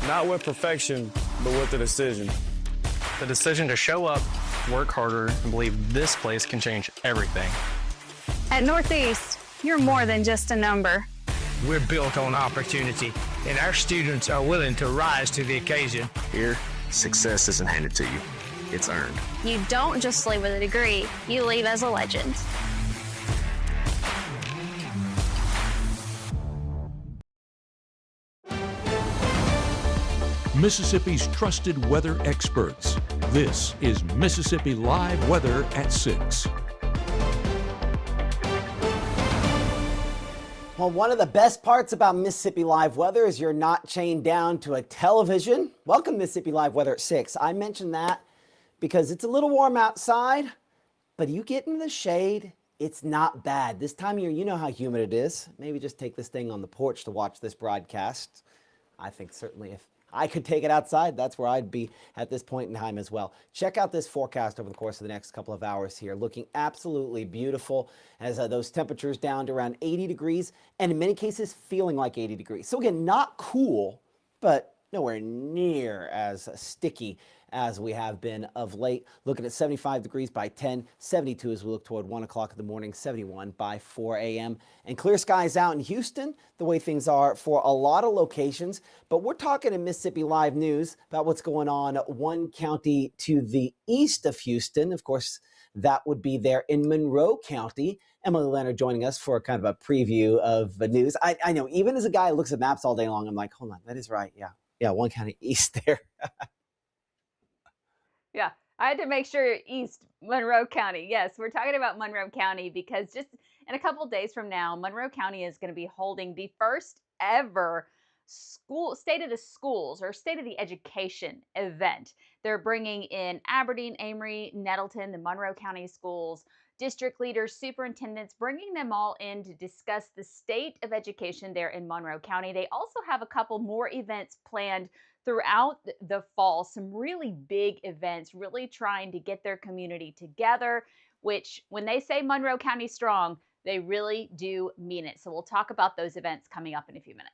Not with perfection, but with the decision. The decision to show up, work harder, and believe this place can change everything. At Northeast, you're more than just a number. We're built on opportunity, and our students are willing to rise to the occasion. Here, success isn't handed to you, it's earned. You don't just leave with a degree, you leave as a legend. Mississippi's trusted weather experts. This is Mississippi Live Weather at 6. Well, one of the best parts about Mississippi Live Weather is you're not chained down to a television. Welcome to Mississippi Live Weather at 6. I mentioned that because it's a little warm outside, but you get in the shade, it's not bad. This time of year, you know how humid it is. Maybe just take this thing on the porch to watch this broadcast. I think certainly if I could take it outside, that's where I'd be at this point in time as well. Check out this forecast over the course of the next couple of hours here. Looking absolutely beautiful as those temperatures down to around 80 degrees and in many cases feeling like 80 degrees. So again, not cool, but nowhere near as sticky as we have been of late. Looking at 75 degrees by 10, 72 as we look toward 1 o'clock in the morning, 71 by 4 a.m. And clear skies out in Houston, the way things are for a lot of locations. But we're talking in Mississippi Live News about what's going on one county to the east of Houston. Of course, that would be there in Monroe County. Emily Leonard joining us for kind of a preview of the news. I know, even as a guy who looks at maps all day long, I'm like, hold on, that is right. Yeah, one county east there. Yeah, I had to make sure East Monroe County. Yes, we're talking about Monroe County because just in a couple of days from now, Monroe County is going to be holding the first ever State of the Schools or State of the Education event. They're bringing in Aberdeen, Amory, Nettleton, the Monroe County schools, district leaders, superintendents, bringing them all in to discuss the state of education there in Monroe County. They also have a couple more events planned throughout the fall, some really big events, really trying to get their community together, which when they say Monroe County strong, they really do mean it. So we'll talk about those events coming up in a few minutes.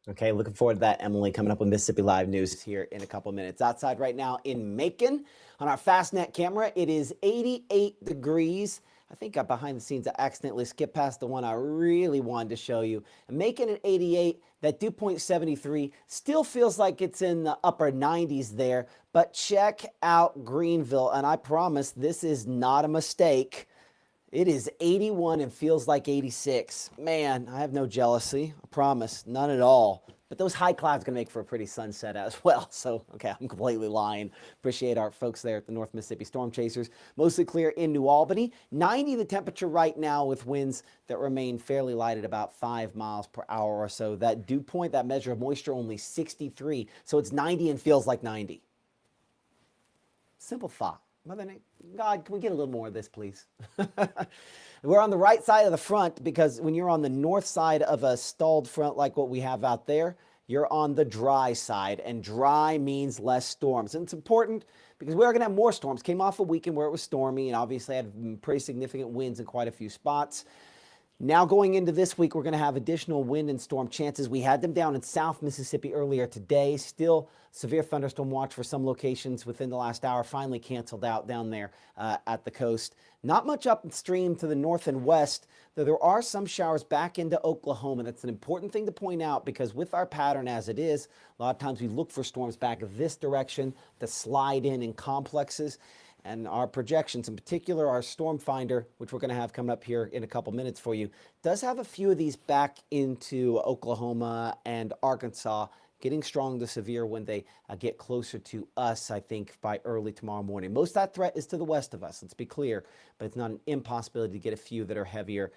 Okay, looking forward to that, Emily, coming up with Mississippi Live News here in a couple minutes. Outside right now in Macon, on our FastNet camera, it is 88 degrees. I think behind the scenes, I accidentally skipped past the one I really wanted to show you. Macon at 88, that dew point 73, still feels like it's in the upper 90s there, but check out Greenville, and I promise this is not a mistake. It is 81 and feels like 86. Man, I have no jealousy. I promise, none at all. But those high clouds are going to make for a pretty sunset as well. So, okay, I'm completely lying. Appreciate our folks there at the North Mississippi Storm Chasers. Mostly clear in New Albany. 90 the temperature right now with winds that remain fairly light at about 5 miles per hour or so. That dew point, that measure of moisture, only 63. So it's 90 and feels like 90. Simple thought. Mother Nature, God, can we get a little more of this, please? We're on the right side of the front because when you're on the north side of a stalled front like what we have out there, you're on the dry side, and dry means less storms. And it's important because we are going to have more storms. Came off a weekend where it was stormy and obviously had pretty significant winds in quite a few spots. Now going into this week, we're going to have additional wind and storm chances. We had them down in South Mississippi earlier today. Still severe thunderstorm watch for some locations within the last hour. Finally canceled out down there at the coast. Not much upstream to the north and west, though there are some showers back into Oklahoma. That's an important thing to point out because with our pattern as it is, a lot of times we look for storms back this direction to slide in complexes. And our projections, in particular our Storm Finder, which we're going to have coming up here in a couple minutes for you, does have a few of these back into Oklahoma and Arkansas, getting strong to severe when they get closer to us, I think, by early tomorrow morning. Most of that threat is to the west of us, let's be clear, but it's not an impossibility to get a few that are heavier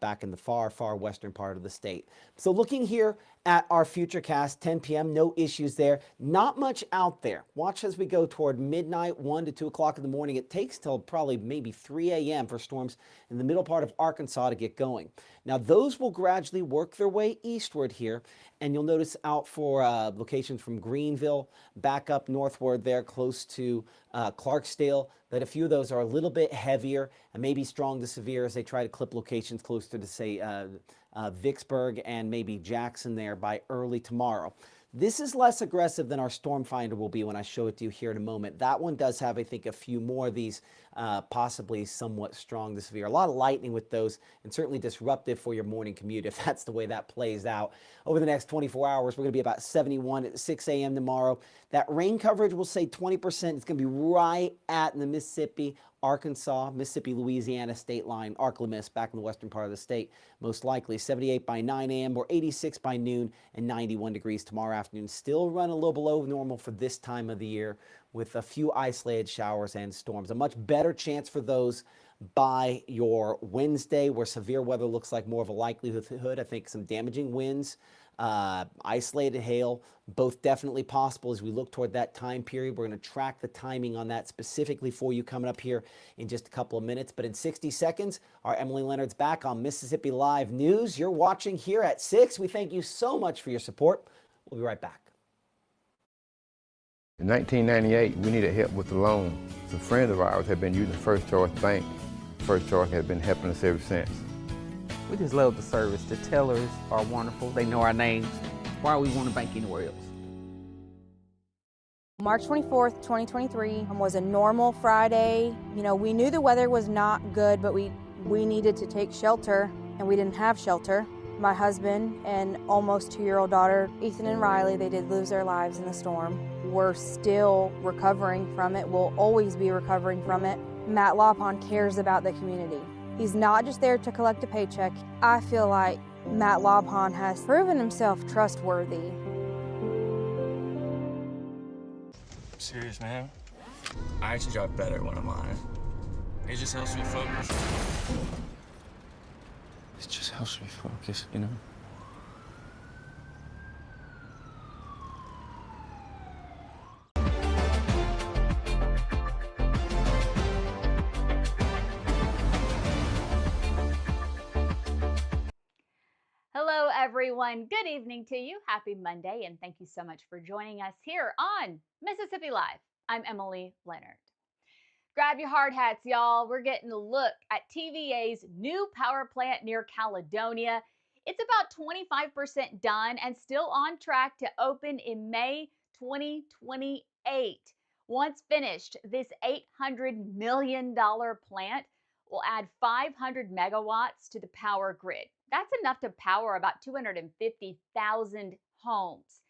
back in the far, far western part of the state. So looking here at our futurecast, 10 p.m., no issues there. Not much out there. Watch as we go toward midnight, 1 to 2 o'clock in the morning. It takes till probably maybe 3 a.m. for storms in the middle part of Arkansas to get going. Now, those will gradually work their way eastward here, and you'll notice out for locations from Greenville back up northward there close to Clarksdale, that a few of those are a little bit heavier and maybe strong to severe as they try to clip locations closer to, say, Vicksburg and maybe Jackson there by early tomorrow. This is less aggressive than our storm finder will be when I show it to you here in a moment. That one does have, I think, a few more of these possibly somewhat strong to severe. A lot of lightning with those, and certainly disruptive for your morning commute if that's the way that plays out. Over the next 24 hours, we're going to be about 71 at 6 a.m. tomorrow. That rain coverage will say 20%. It's going to be right at the Mississippi, Arkansas, Mississippi, Louisiana state line, Arklamis back in the western part of the state. Most likely 78 by 9 a.m. or 86 by noon and 91 degrees tomorrow afternoon. Still run a little below normal for this time of the year with a few isolated showers and storms. A much better chance for those by your Wednesday, where severe weather looks like more of a likelihood. I think some damaging winds, isolated hail, both definitely possible as we look toward that time period. We're going to track the timing on that specifically for you coming up here in just a couple of minutes. But in 60 seconds, our Emily Leonard's back on Mississippi Live News. You're watching here at 6. We thank you so much for your support. We'll be right back. In 1998, we needed help with the loan. Some friends of ours had been using First Choice Bank. First Choice has been helping us ever since. We just love the service. The tellers are wonderful. They know our names. Why would we want to bank anywhere else? March 24th, 2023 was a normal Friday. You know, we knew the weather was not good, but we needed to take shelter, and we didn't have shelter. My husband and almost 2-year-old daughter, Ethan and Riley, they did lose their lives in the storm. We're still recovering from it. We'll always be recovering from it. Matt Lawpon cares about the community. He's not just there to collect a paycheck. I feel like Matt Lawpon has proven himself trustworthy. Serious, man. I actually drive better when I'm on it. It just helps me focus. It just helps me focus, you know? Hello, everyone. Good evening to you. Happy Monday, and thank you so much for joining us here on Mississippi Live. I'm Emily Leonard. Grab your hard hats, y'all. We're getting a look at TVA's new power plant near Caledonia. It's about 25% done and still on track to open in May 2028. Once finished, this $800 million plant will add 500 megawatts to the power grid. That's enough to power about 250,000 homes.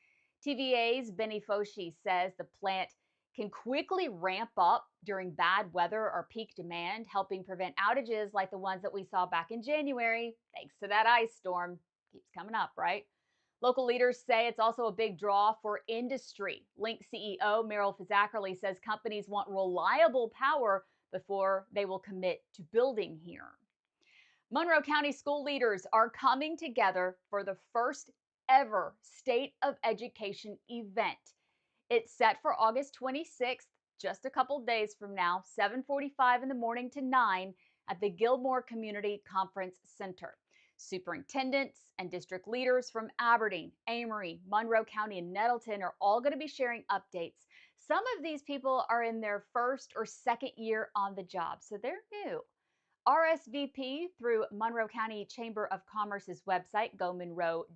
TVA's Benny Foshi says the plant can quickly ramp up during bad weather or peak demand, helping prevent outages like the ones that we saw back in January, thanks to that ice storm. Keeps coming up, right? Local leaders say it's also a big draw for industry. Link CEO Meryl Fizzackerly says companies want reliable power before they will commit to building here. Monroe County school leaders are coming together for the first ever State of Education event. It's set for August 26th, just a couple days from now, 7:45 in the morning to 9 at the Gilmore Community Conference Center. Superintendents and district leaders from Aberdeen, Amory, Monroe County, and Nettleton are all going to be sharing updates. Some of these people are in their first or second year on the job, so they're new. RSVP through Monroe County Chamber of Commerce's website, gomonroe.org.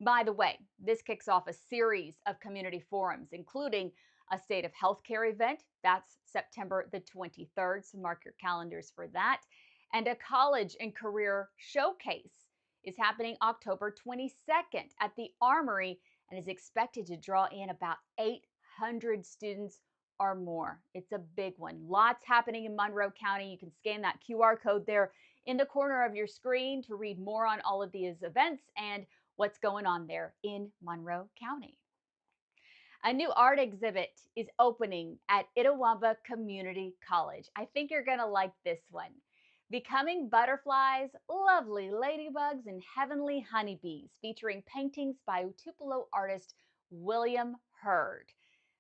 By the way, this kicks off a series of community forums, including a state of healthcare event. That's September the 23rd, so mark your calendars for that. And a college and career showcase is happening October 22nd at the Armory and is expected to draw in about 800 students or more. It's a big one. Lots happening in Monroe County. You can scan that QR code there in the corner of your screen to read more on all of these events and what's going on there in Monroe County. A new art exhibit is opening at Itawamba Community College. I think you're going to like this one. Becoming Butterflies, Lovely Ladybugs, and Heavenly Honeybees, featuring paintings by Tupelo artist William Hurd.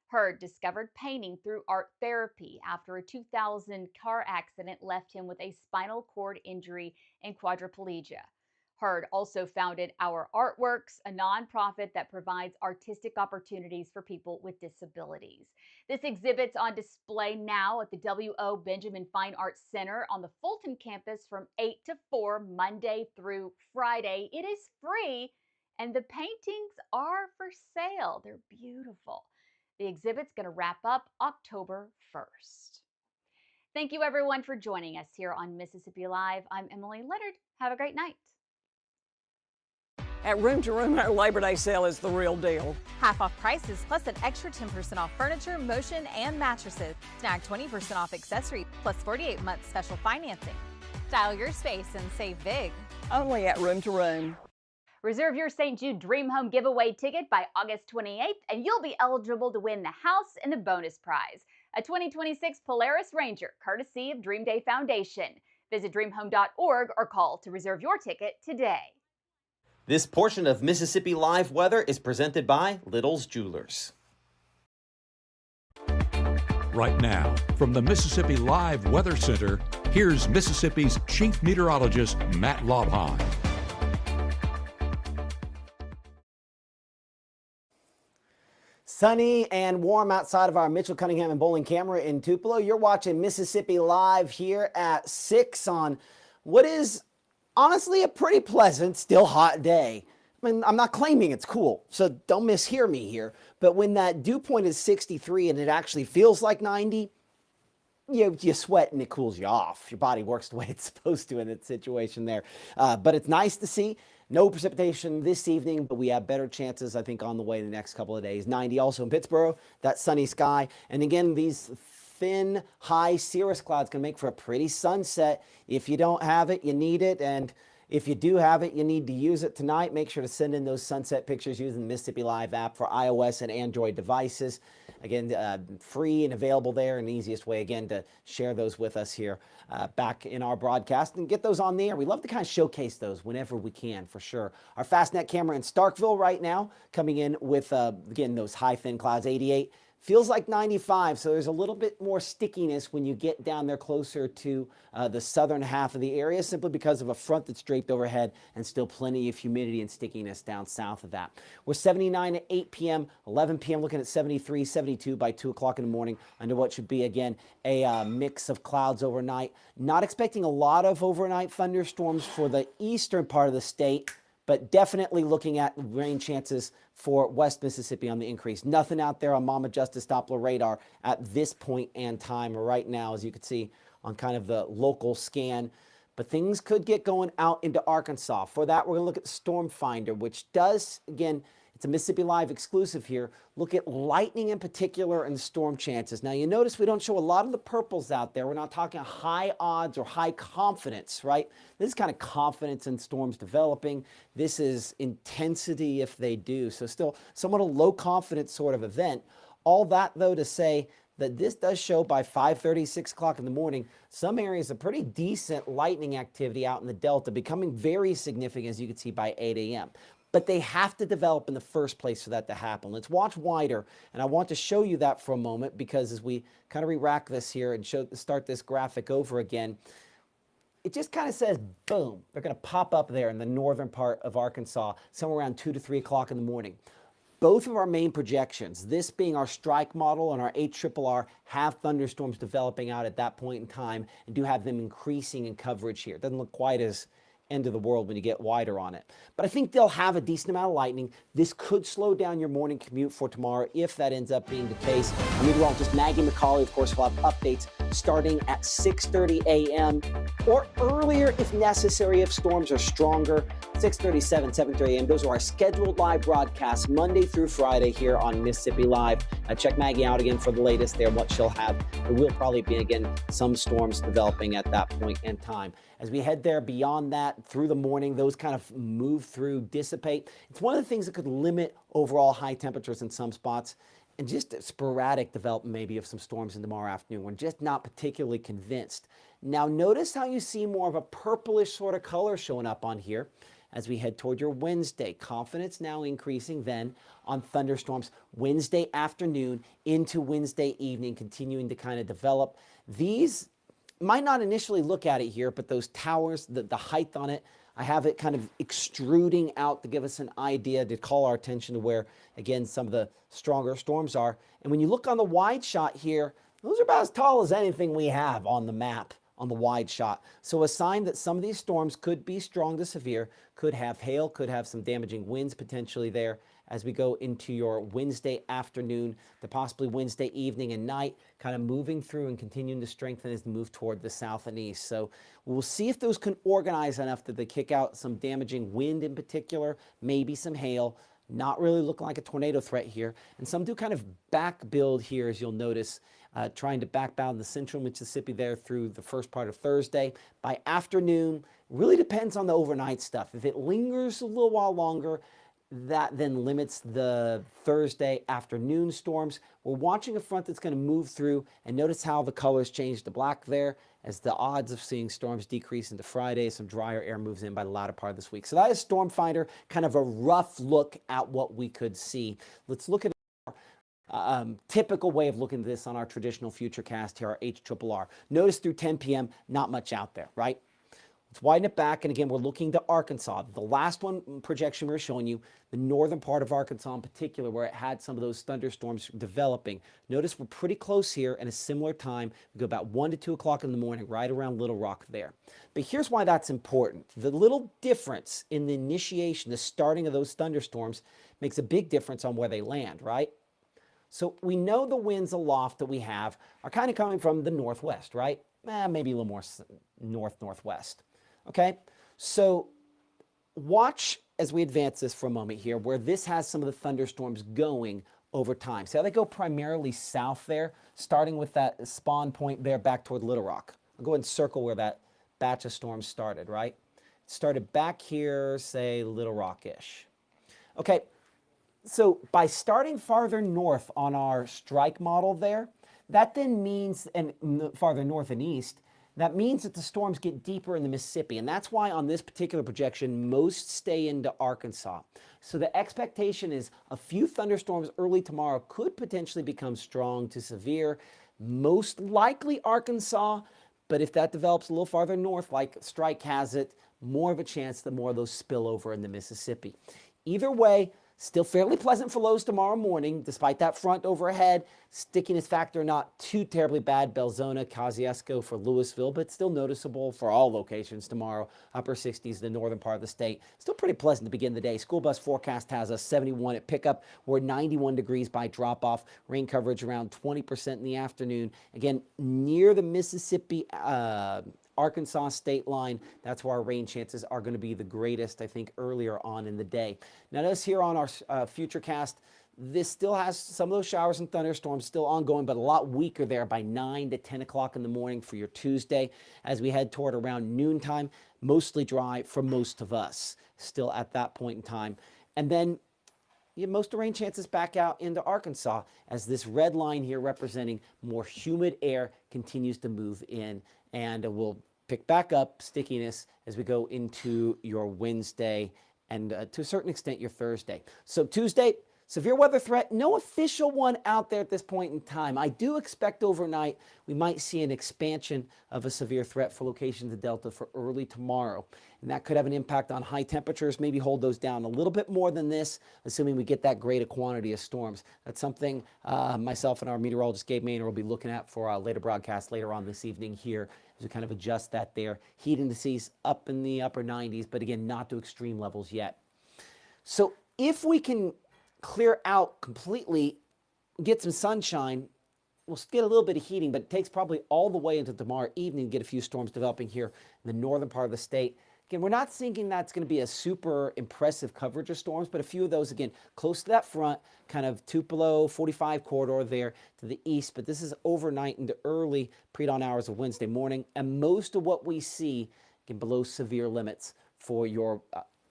Hurd discovered painting through art therapy after a 2000 car accident left him with a spinal cord injury and quadriplegia. Hurd also founded Our Artworks, a nonprofit that provides artistic opportunities for people with disabilities. This exhibit's on display now at the W.O. Benjamin Fine Arts Center on the Fulton campus from 8 to 4, Monday through Friday. It is free, and the paintings are for sale. They're beautiful. The exhibit's going to wrap up October 1st. Thank you, everyone, for joining us here on Mississippi Live. I'm Emily Leonard. Have a great night. At Room to Room, our Labor Day sale is the real deal. Half off prices plus an extra 10% off furniture, motion, and mattresses. Snag 20% off accessories plus 48 months special financing. Style your space and save big. Only at Room to Room. Reserve your St. Jude Dream Home giveaway ticket by August 28th, and you'll be eligible to win the house and the bonus prize, a 2026 Polaris Ranger, courtesy of Dream Day Foundation. Visit dreamhome.org or call to reserve your ticket today. This portion of Mississippi Live Weather is presented by Little's Jewelers. Right now, from the Mississippi Live Weather Center, here's Mississippi's Chief Meteorologist, Matt Laubheim. Sunny and warm outside of our Mitchell Cunningham and Bowling camera in Tupelo. You're watching Mississippi Live here at 6 on what is honestly a pretty pleasant, still hot day. I mean, I'm not claiming it's cool, so don't mishear me here. But when that dew point is 63 and it actually feels like 90, you sweat and it cools you off. Your body works the way it's supposed to in that situation there. But it's nice to see. No precipitation this evening, but we have better chances, I think, on the way the next couple of days. 90 also in Pittsburgh, that sunny sky. And again, these thin, high cirrus clouds can make for a pretty sunset. If you don't have it, you need it. And if you do have it, you need to use it tonight. Make sure to send in those sunset pictures using the Mississippi Live app for iOS and Android devices. Again, free and available there, and the easiest way, again, to share those with us here back in our broadcast and get those on the air. We love to kind of showcase those whenever we can, for sure. Our Fastnet camera in Starkville right now coming in with, again, those high, thin clouds, 88. Feels like 95, so there's a little bit more stickiness when you get down there closer to the southern half of the area, simply because of a front that's draped overhead and still plenty of humidity and stickiness down south of that. We're 79 at 8 p.m., 11 p.m. looking at 73, 72 by 2 o'clock in the morning under what should be, again, a mix of clouds overnight. Not expecting a lot of overnight thunderstorms for the eastern part of the state, but definitely looking at rain chances for West Mississippi on the increase. Nothing out there on Mama Justice Doppler radar at this point and time right now, as you can see on kind of the local scan. But things could get going out into Arkansas. For that, we're going to look at the Storm Finder, which does, again, it's a Mississippi Live exclusive here, look at lightning in particular and storm chances. Now, you notice we don't show a lot of the purples out there. We're not talking high odds or high confidence, right? This is kind of confidence in storms developing. This is intensity if they do. So still somewhat a low confidence sort of event. All that, though, to say that this does show by 5:30, 6 o'clock in the morning, some areas of pretty decent lightning activity out in the Delta, becoming very significant, as you can see, by 8 a.m. But they have to develop in the first place for that to happen. Let's watch wider, and I want to show you that for a moment, because as we kind of re-rack this here and start this graphic over again, it just kind of says, boom, they're going to pop up there in the northern part of Arkansas, somewhere around 2 to 3 o'clock in the morning. Both of our main projections, this being our strike model and our HRRR, have thunderstorms developing out at that point in time and do have them increasing in coverage here. It doesn't look quite as end of the world when you get wider on it. But I think they'll have a decent amount of lightning. This could slow down your morning commute for tomorrow if that ends up being the case. Meteorologist Maggie McCauley, of course, will have updates starting at 6:30 a.m. or earlier if necessary if storms are stronger. 6:37, 7:30 a.m. Those are our scheduled live broadcasts Monday through Friday here on Mississippi Live. Check Maggie out again for the latest there, what she'll have. There will probably be, again, some storms developing at that point in time. As we head there beyond that through the morning, those kind of move through, dissipate. It's one of the things that could limit overall high temperatures in some spots and just sporadic development maybe of some storms in tomorrow afternoon. We're just not particularly convinced. Now notice how you see more of a purplish sort of color showing up on here as we head toward your Wednesday. Confidence now increasing then on thunderstorms Wednesday afternoon into Wednesday evening, continuing to kind of develop. These might not initially look at it here, but those towers, the height on it, I have it kind of extruding out to give us an idea, to call our attention to where, again, some of the stronger storms are. And when you look on the wide shot here, those are about as tall as anything we have on the map on the wide shot. So a sign that some of these storms could be strong to severe, could have hail, could have some damaging winds potentially there as we go into your Wednesday afternoon to possibly Wednesday evening and night, kind of moving through and continuing to strengthen as they move toward the south and east. So we'll see if those can organize enough that they kick out some damaging wind in particular, maybe some hail. Not really looking like a tornado threat here. And some do kind of back build here, as you'll notice, trying to backbound the central Mississippi there through the first part of Thursday. By afternoon, really depends on the overnight stuff. If it lingers a little while longer, that then limits the Thursday afternoon storms. We're watching a front that's going to move through, and notice how the colors change to black there as the odds of seeing storms decrease into Friday. Some drier air moves in by the latter part of this week. So that is Storm Finder, kind of a rough look at what we could see. Let's look at typical way of looking at this on our traditional futurecast here, our HRRR. Notice through 10 p.m., not much out there, right? Let's widen it back, and again, we're looking to Arkansas. The last one projection we were showing you, the northern part of Arkansas in particular, where it had some of those thunderstorms developing. Notice we're pretty close here at a similar time. We go about 1 to 2 o'clock in the morning, right around Little Rock there. But here's why that's important. The little difference in the initiation, the starting of those thunderstorms, makes a big difference on where they land, right? So we know the winds aloft that we have are kind of coming from the northwest, right? Maybe a little more north-northwest. Okay, so watch as we advance this for a moment here, where this has some of the thunderstorms going over time. See how they go primarily south there, starting with that spawn point there back toward Little Rock. I'll go ahead and circle where that batch of storms started, right? It started back here, say Little Rock-ish. Okay, so by starting farther north on our strike model there, that then means, and farther north and east, that means that the storms get deeper in the Mississippi, and that's why on this particular projection, most stay into Arkansas. So the expectation is a few thunderstorms early tomorrow could potentially become strong to severe, most likely Arkansas, but if that develops a little farther north, like Strike has it, more of a chance that more of those spill over in the Mississippi. Either way, still fairly pleasant for lows tomorrow morning, despite that front overhead. Stickiness factor not too terribly bad. Belzona, Kosciuszko for Louisville, but still noticeable for all locations tomorrow. Upper 60s, the northern part of the state. Still pretty pleasant to begin the day. School bus forecast has us 71 at pickup. We're 91 degrees by drop-off. Rain coverage around 20% in the afternoon. Again, near the Mississippi Arkansas state line, that's where our rain chances are going to be the greatest, I think, earlier on in the day. Now, notice here on our futurecast, this still has some of those showers and thunderstorms still ongoing, but a lot weaker there by 9 to 10 o'clock in the morning for your Tuesday. As we head toward around noontime, mostly dry for most of us, still at that point in time. And then most of the rain chances back out into Arkansas as this red line here representing more humid air continues to move in, and we'll pick back up stickiness as we go into your Wednesday and to a certain extent your Thursday. So Tuesday, severe weather threat, no official one out there at this point in time. I do expect overnight we might see an expansion of a severe threat for locations of Delta for early tomorrow. And that could have an impact on high temperatures, maybe hold those down a little bit more than this, assuming we get that great a quantity of storms. That's something myself and our meteorologist Gabe Maynor will be looking at for our later broadcast later on this evening here as we kind of adjust that there. Heat indices up in the upper 90s, but again, not to extreme levels yet. So if we can clear out completely, get some sunshine, we'll get a little bit of heating, but it takes probably all the way into tomorrow evening to get a few storms developing here in the northern part of the state. Again, we're not thinking that's going to be a super impressive coverage of storms, but a few of those, again, close to that front, kind of Tupelo, 45 corridor there to the east. But this is overnight into early pre-dawn hours of Wednesday morning. And most of what we see, again, below severe limits for your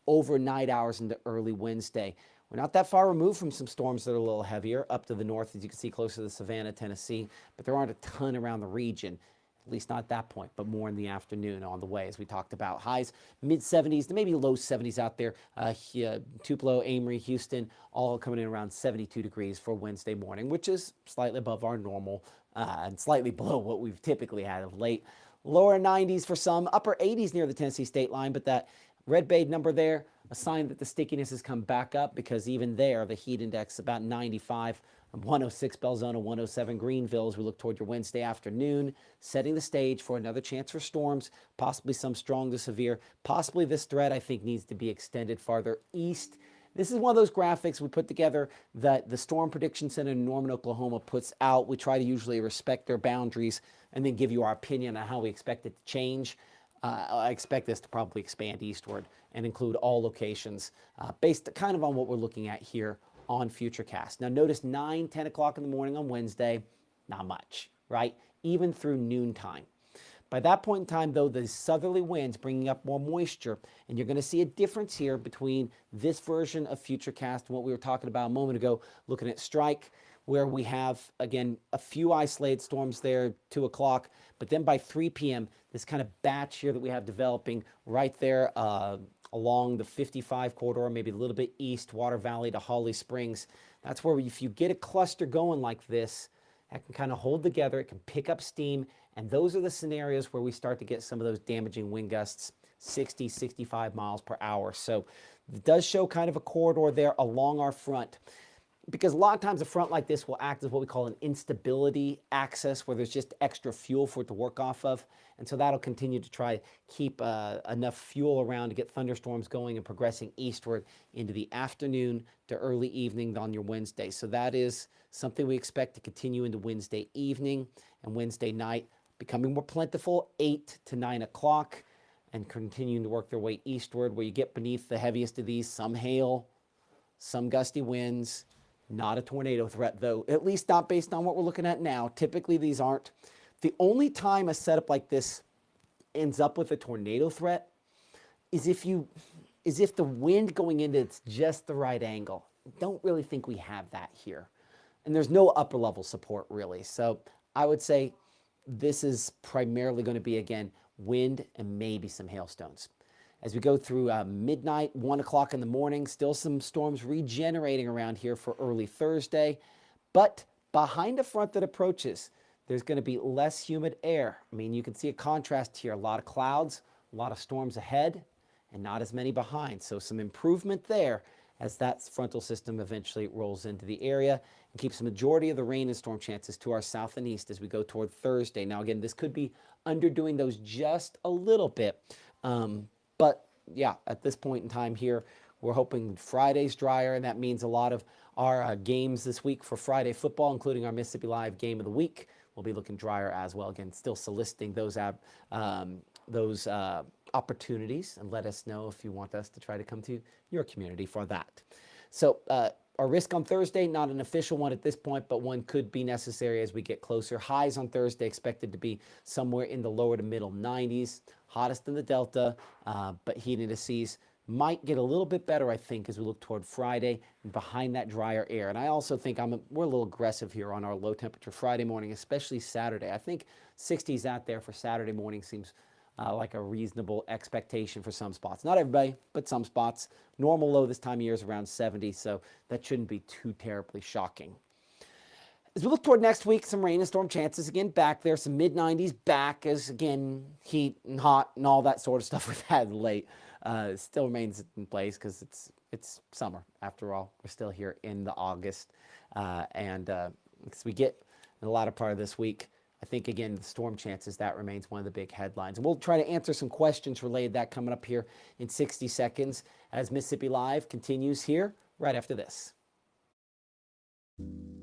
overnight hours into early Wednesday. We're not that far removed from some storms that are a little heavier up to the north, as you can see, closer to Savannah, Tennessee. But there aren't a ton around the region. At least not at that point, but more in the afternoon on the way, as we talked about. Highs mid-70s to maybe low 70s out there. Tupelo, Amory, Houston, all coming in around 72 degrees for Wednesday morning, which is slightly above our normal and slightly below what we've typically had of late. Lower 90s for some, upper 80s near the Tennessee state line, but that Red Bay number there, a sign that the stickiness has come back up, because even there, the heat index about 95, 106 Belzona, 107 Greenville as we look toward your Wednesday afternoon, setting the stage for another chance for storms, possibly some strong to severe. Possibly this threat, I think, needs to be extended farther east. This is one of those graphics we put together that the Storm Prediction Center in Norman, Oklahoma puts out. We try to usually respect their boundaries and then give you our opinion on how we expect it to change. I expect this to probably expand eastward and include all locations based kind of on what we're looking at here on Futurecast. Now notice 9, 10 o'clock in the morning on Wednesday, not much, right? Even through noontime. By that point in time, though, the southerly winds bringing up more moisture, and you're going to see a difference here between this version of Futurecast and what we were talking about a moment ago, looking at Strike, where we have, again, a few isolated storms there, 2 o'clock, but then by 3 p.m., this kind of batch here that we have developing right there along the 55 corridor, maybe a little bit east, Water Valley to Holly Springs. That's where if you get a cluster going like this, that can kind of hold together, it can pick up steam, and those are the scenarios where we start to get some of those damaging wind gusts, 60, 65 miles per hour. So it does show kind of a corridor there along our front, because a lot of times a front like this will act as what we call an instability axis, where there's just extra fuel for it to work off of. And so that'll continue to try to keep enough fuel around to get thunderstorms going and progressing eastward into the afternoon to early evening on your Wednesday. So that is something we expect to continue into Wednesday evening and Wednesday night, becoming more plentiful, 8 to 9 o'clock, and continuing to work their way eastward, where you get beneath the heaviest of these, some hail, some gusty winds. Not a tornado threat, though, at least not based on what we're looking at now. Typically, these aren't. The only time a setup like this ends up with a tornado threat is if the wind going into it's just the right angle. Don't really think we have that here. And there's no upper level support, really. So I would say this is primarily going to be, again, wind and maybe some hailstones. As we go through midnight, 1 o'clock in the morning, still some storms regenerating around here for early Thursday. But behind a front that approaches, there's going to be less humid air. I mean, you can see a contrast here. A lot of clouds, a lot of storms ahead, and not as many behind. So some improvement there as that frontal system eventually rolls into the area and keeps the majority of the rain and storm chances to our south and east as we go toward Thursday. Now, again, this could be underdoing those just a little bit. But yeah, at this point in time here, we're hoping Friday's drier, and that means a lot of our games this week for Friday football, including our Mississippi Live Game of the Week, will be looking drier as well. Again, still soliciting those opportunities, and let us know if you want us to try to come to your community for that. So our risk on Thursday, not an official one at this point, but one could be necessary as we get closer. Highs on Thursday expected to be somewhere in the lower to middle 90s. Hottest in the Delta, but heat indices might get a little bit better, I think, as we look toward Friday and behind that drier air. And I also think we're a little aggressive here on our low temperature Friday morning, especially Saturday. I think 60s out there for Saturday morning seems like a reasonable expectation for some spots. Not everybody, but some spots. Normal low this time of year is around 70, so that shouldn't be too terribly shocking. As we look toward next week, some rain and storm chances again back there, some mid-90s back as, again, heat and hot and all that sort of stuff we've had late still remains in place because it's summer after all. We're still here in the August. And as we get in the latter part of this week, I think, again, the storm chances, that remains one of the big headlines. And we'll try to answer some questions related to that coming up here in 60 seconds as Mississippi Live continues here right after this.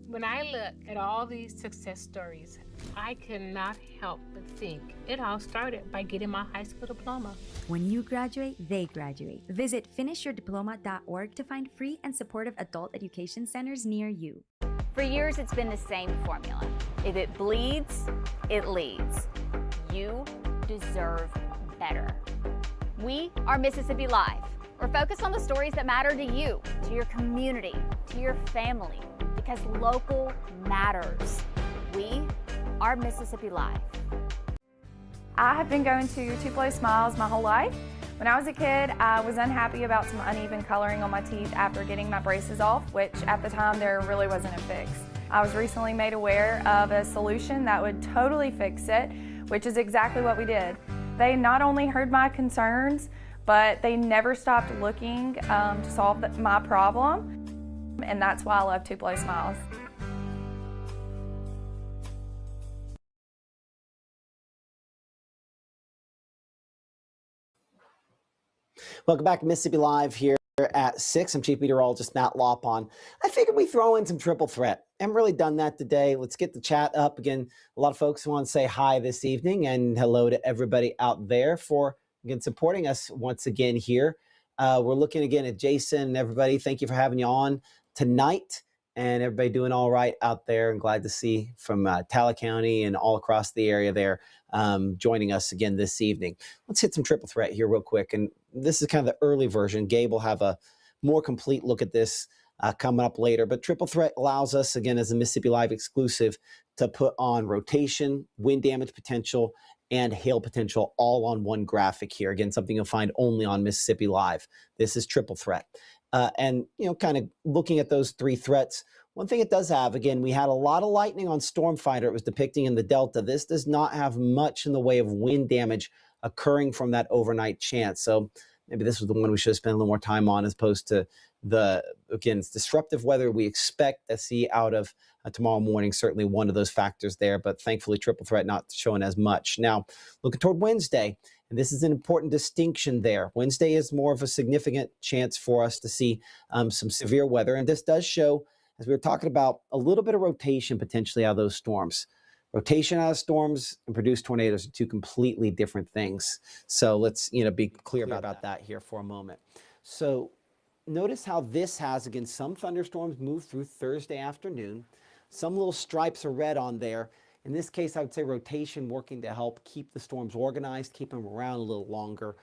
When I look at all these success stories, I cannot help but think it all started by getting my high school diploma. When you graduate, they graduate. Visit finishyourdiploma.org to find free and supportive adult education centers near you. For years, it's been the same formula. If it bleeds, it leads. You deserve better. We are Mississippi Live. We're focused on the stories that matter to you, to your community, to your family, because local matters. We are Mississippi Live. I have been going to Tupelo Smiles my whole life. When I was a kid, I was unhappy about some uneven coloring on my teeth after getting my braces off, which at the time there really wasn't a fix. I was recently made aware of a solution that would totally fix it, which is exactly what we did. They not only heard my concerns, but they never stopped looking to solve my problem, and that's why I love Tupelo Smiles. Welcome back to Mississippi Live here at 6. I'm Chief Meteorologist Matt Lopon. I figured we throw in some triple threat. I haven't really done that today. Let's get the chat up again. A lot of folks want to say hi this evening and hello to everybody out there for, again, supporting us once again here. We're looking again at Jason and everybody. Thank you for having you on tonight, and everybody doing all right out there, and glad to see from Talbot County and all across the area there joining us again this evening. Let's hit some triple threat here real quick. And this is kind of the early version. Gabe will have a more complete look at this coming up later. But triple threat allows us, again, as a Mississippi Live exclusive, to put on rotation, wind damage potential, and hail potential all on one graphic here. Again, something you'll find only on Mississippi Live. This is triple threat. And, you know, kind of looking at those three threats, one thing it does have, again, we had a lot of lightning on Stormfighter. It was depicting in the Delta. This does not have much in the way of wind damage occurring from that overnight chance. So maybe this was the one we should have spent a little more time on, as opposed to the, again, it's disruptive weather we expect to see out of tomorrow morning. Certainly one of those factors there, but thankfully triple threat not showing as much. Now, looking toward Wednesday, and this is an important distinction there. Wednesday is more of a significant chance for us to see some severe weather. And this does show, as we were talking about, a little bit of rotation potentially out of those storms. Rotation out of storms and produced tornadoes are two completely different things. So let's, you know, be clear about that here for a moment. So notice how this has, again, some thunderstorms move through Thursday afternoon. Some little stripes of red on there. In this case, I would say rotation working to help keep the storms organized, keep them around a little longer.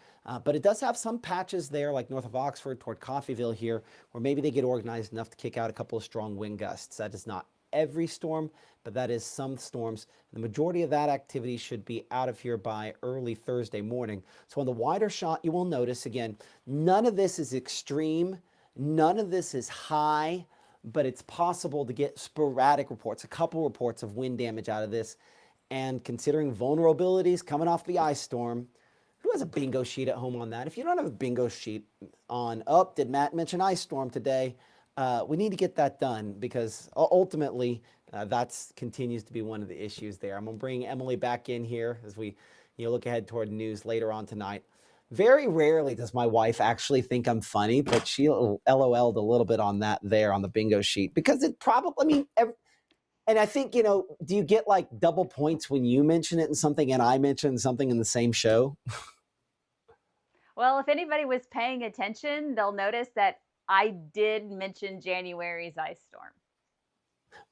But it does have some patches there, like north of Oxford toward Coffeyville here, where maybe they get organized enough to kick out a couple of strong wind gusts. That is not every storm, but that is some storms. The majority of that activity should be out of here by early Thursday morning. So on the wider shot, you will notice, again, none of this is extreme. None of this is high, but it's possible to get sporadic reports, a couple reports of wind damage out of this. And considering vulnerabilities coming off the ice storm, who has a bingo sheet at home on that? If you don't have a bingo sheet on, did Matt mention ice storm today? We need to get that done, because ultimately that continues to be one of the issues there. I'm going to bring Emily back in here as we look ahead toward news later on tonight. Very rarely does my wife actually think I'm funny, but she LOL'd a little bit on that there on the bingo sheet, because it probably, I mean, and I think, you know, do you get like double points when you mention it in something and I mention something in the same show? Well, if anybody was paying attention, they'll notice that I did mention January's ice storm.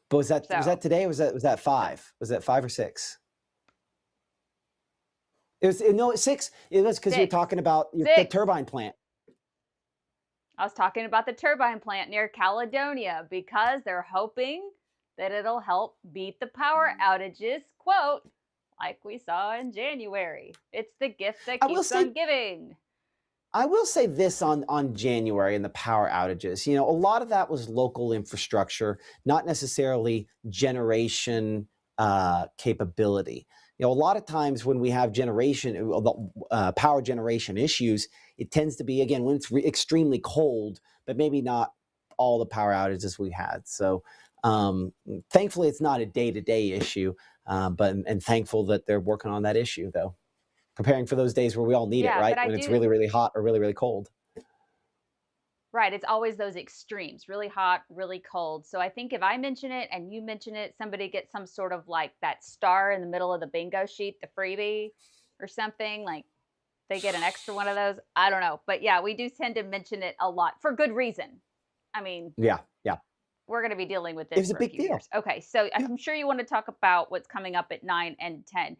But was that today? Or was that 5? Was that 5 or 6? It was 6. It was because you're talking about the turbine plant. I was talking about the turbine plant near Caledonia, because they're hoping that it'll help beat the power outages, quote, like we saw in January. It's the gift that keeps on giving. I will say this on January and the power outages. You know, a lot of that was local infrastructure, not necessarily generation capability. You know, a lot of times when we have power generation issues, it tends to be, again, when it's extremely cold, but maybe not all the power outages we had. So thankfully, it's not a day-to-day issue, and thankful that they're working on that issue, though. Preparing for those days where we all need it, right? When it's really, really hot or really, really cold. Right. It's always those extremes, really hot, really cold. So I think if I mention it and you mention it, somebody gets some sort of like that star in the middle of the bingo sheet, the freebie or something, like they get an extra one of those. I don't know. But yeah, we do tend to mention it a lot for good reason. I mean, yeah. We're going to be dealing with this for a few years. Okay. So I'm sure you want to talk about what's coming up at 9 and 10.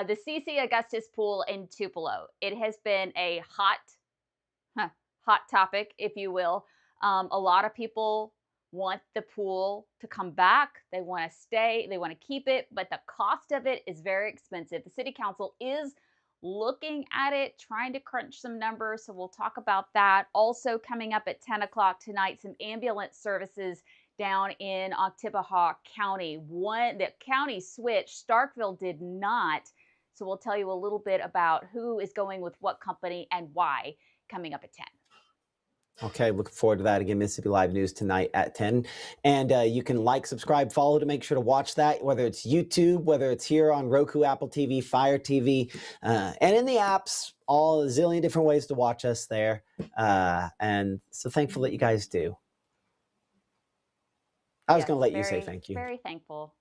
The CC Augustus Pool in Tupelo. It has been a hot topic, if you will. A lot of people want the pool to come back. They want to stay. They want to keep it. But the cost of it is very expensive. The city council is looking at it, trying to crunch some numbers. So we'll talk about that. Also coming up at 10 o'clock tonight, some ambulance services down in Oktibbeha County. The county switched. Starkville did not. So we'll tell you a little bit about who is going with what company and why. coming up at 10. Okay, looking forward to that. Again, Mississippi Live News tonight at 10. And you can like, subscribe, follow to make sure to watch that, whether it's YouTube, whether it's here on Roku, Apple TV, Fire TV, and in the apps, all a zillion different ways to watch us there. And so thankful that you guys do. I was going to let you say thank you. Very thankful.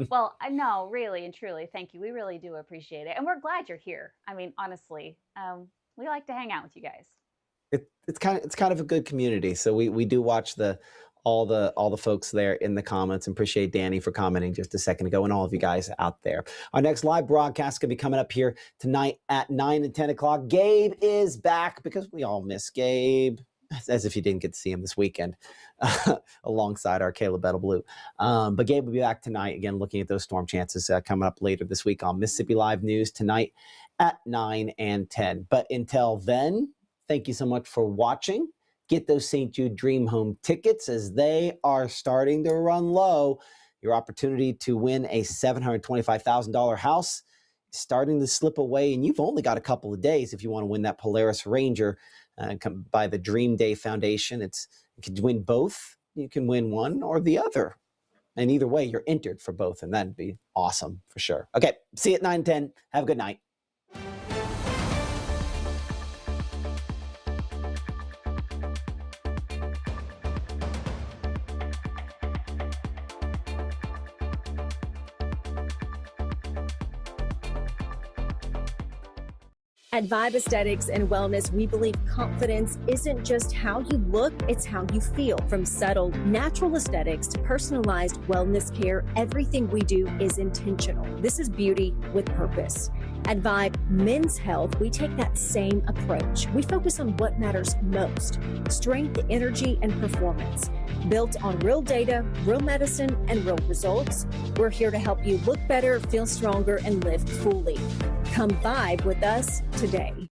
Well, no, really and truly, thank you. We really do appreciate it. And we're glad you're here. I mean, honestly, we like to hang out with you guys. It's kind of a good community. So we do watch all the folks there in the comments, and appreciate Danny for commenting just a second ago, and all of you guys out there. Our next live broadcast is going to be coming up here tonight at 9 and 10 o'clock. Gabe is back, because we all miss Gabe, as if you didn't get to see him this weekend alongside our Caleb Battle Blue. But Gabe will be back tonight, again, looking at those storm chances coming up later this week on Mississippi Live News tonight at 9 and 10. But until then, thank you so much for watching. Get those St. Jude Dream Home tickets, as they are starting to run low. Your opportunity to win a $725,000 house is starting to slip away, and you've only got a couple of days if you want to win that Polaris Ranger by the Dream Day Foundation. You can win both. You can win one or the other. And either way, you're entered for both, and that'd be awesome for sure. Okay, see you at 9:10. Have a good night. At Vibe Aesthetics and Wellness, we believe confidence isn't just how you look, it's how you feel. From subtle, natural aesthetics to personalized wellness care, everything we do is intentional. This is beauty with purpose. At Vibe Men's Health, we take that same approach. We focus on what matters most: strength, energy, and performance. Built on real data, real medicine, and real results, we're here to help you look better, feel stronger, and live fully. Come vibe with us today.